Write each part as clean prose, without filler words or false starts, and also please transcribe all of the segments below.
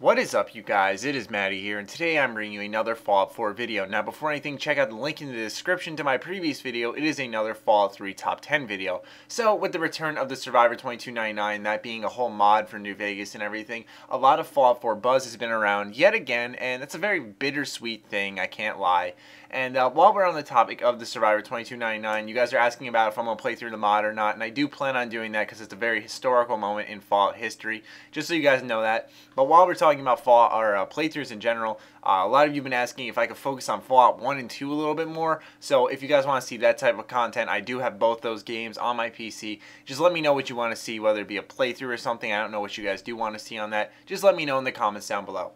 What is up, you guys? It is Matty here, and today I'm bringing you another Fallout 4 video. Now, before anything, check out the link in the description to my previous video. It is another Fallout 3 Top 10 video. So, with the return of the Survivor 2299, that being a whole mod for New Vegas and everything, a lot of Fallout 4 buzz has been around yet again, and it's a very bittersweet thing, I can't lie. And while we're on the topic of the Survivor 2299, you guys are asking about if I'm going to play through the mod or not, and I do plan on doing that because it's a very historical moment in Fallout history, just so you guys know that. But while we're talking about Fallout or playthroughs in general, a lot of you have been asking if I could focus on Fallout 1 and 2 a little bit more. So if you guys want to see that type of content, I do have both those games on my PC. Just let me know what you want to see, whether it be a playthrough or something. I don't know what you guys do want to see on that. Just let me know in the comments down below.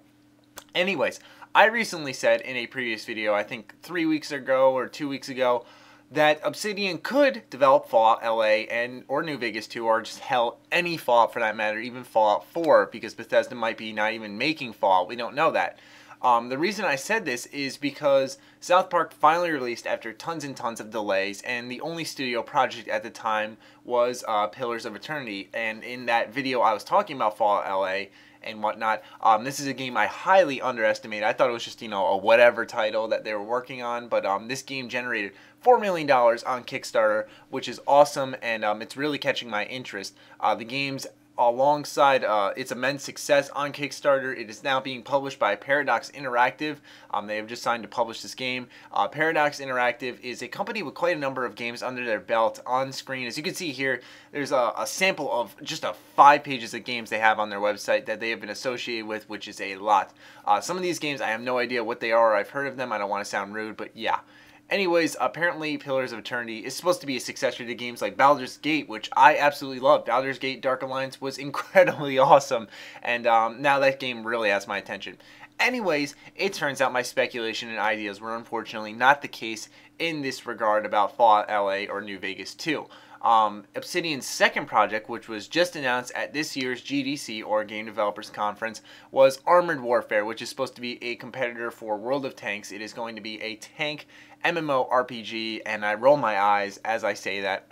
Anyways, I recently said in a previous video, I think 3 weeks ago or 2 weeks ago, that Obsidian could develop Fallout LA or New Vegas 2, or just hell, any Fallout for that matter, even Fallout 4, because Bethesda might be not even making Fallout. We don't know that. The reason I said this is because South Park finally released after tons and tons of delays, and the only studio project at the time was Pillars of Eternity. And in that video I was talking about Fallout LA and whatnot. This is a game I highly underestimated. I thought it was just, you know, a whatever title that they were working on, but this game generated $4 million on Kickstarter, which is awesome, and it's really catching my interest. The game's alongside its immense success on Kickstarter, it is now being published by Paradox Interactive. They have just signed to publish this game. Paradox Interactive is a company with quite a number of games under their belt. On screen, as you can see here, there's a sample of just 5 pages of games they have on their website that they have been associated with, which is a lot. Some of these games, I have no idea what they are. I've heard of them. I don't want to sound rude, but yeah. Anyways, apparently Pillars of Eternity is supposed to be a successor to games like Baldurs Gate, which I absolutely loved. Baldurs Gate Dark Alliance was incredibly awesome, and now that game really has my attention. Anyways, it turns out my speculation and ideas were unfortunately not the case in this regard about Fallout LA or New Vegas 2. Obsidian's second project, which was just announced at this year's GDC, or Game Developers Conference, was Armored Warfare, which is supposed to be a competitor for World of Tanks. It is going to be a tank MMORPG, and I roll my eyes as I say that.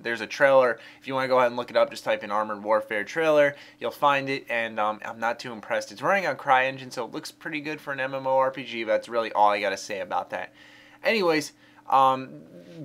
There's a trailer. If you want to go ahead and look it up, just type in Armored Warfare trailer. You'll find it, and I'm not too impressed. It's running on CryEngine, so it looks pretty good for an MMORPG, but that's really all I got to say about that. Anyways,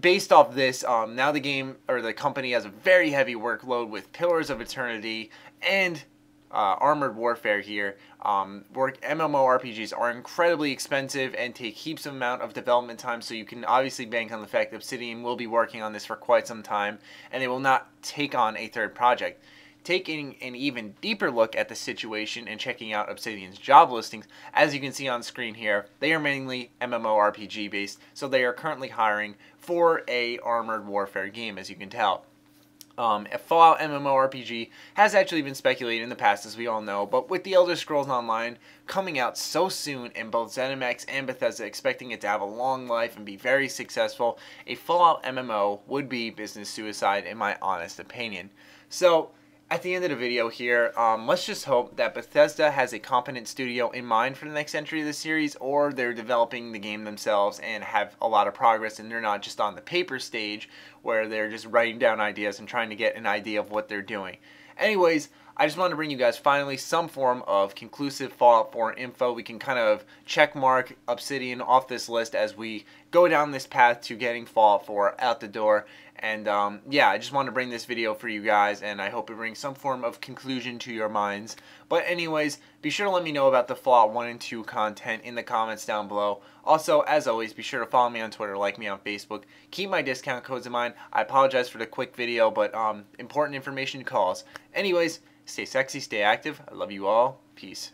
based off this, now the game, or the company, has a very heavy workload with Pillars of Eternity and Armored Warfare here. MMORPGs are incredibly expensive and take heaps of amount of development time, so you can obviously bank on the fact that Obsidian will be working on this for quite some time, and they will not take on a third project. Taking an even deeper look at the situation and checking out Obsidian's job listings, as you can see on screen here, they are mainly MMORPG based, so they are currently hiring for a Armored Warfare game, as you can tell. A Fallout MMORPG has actually been speculated in the past, as we all know, but with the Elder Scrolls Online coming out so soon, and both ZeniMax and Bethesda expecting it to have a long life and be very successful, a Fallout MMO would be business suicide in my honest opinion. So, at the end of the video here, let's just hope that Bethesda has a competent studio in mind for the next entry of the series, or they're developing the game themselves and have a lot of progress, and they're not just on the paper stage where they're just writing down ideas and trying to get an idea of what they're doing. Anyways, I just wanted to bring you guys finally some form of conclusive Fallout 4 info. We can kind of check mark Obsidian off this list as we go down this path to getting Fallout 4 out the door. And yeah, I just wanted to bring this video for you guys, and I hope it brings some form of conclusion to your minds. But anyways, be sure to let me know about the Fallout 1 and 2 content in the comments down below. Also, as always, be sure to follow me on Twitter, like me on Facebook. Keep my discount codes in mind. I apologize for the quick video, but important information calls. Anyways, stay sexy, stay active. I love you all. Peace.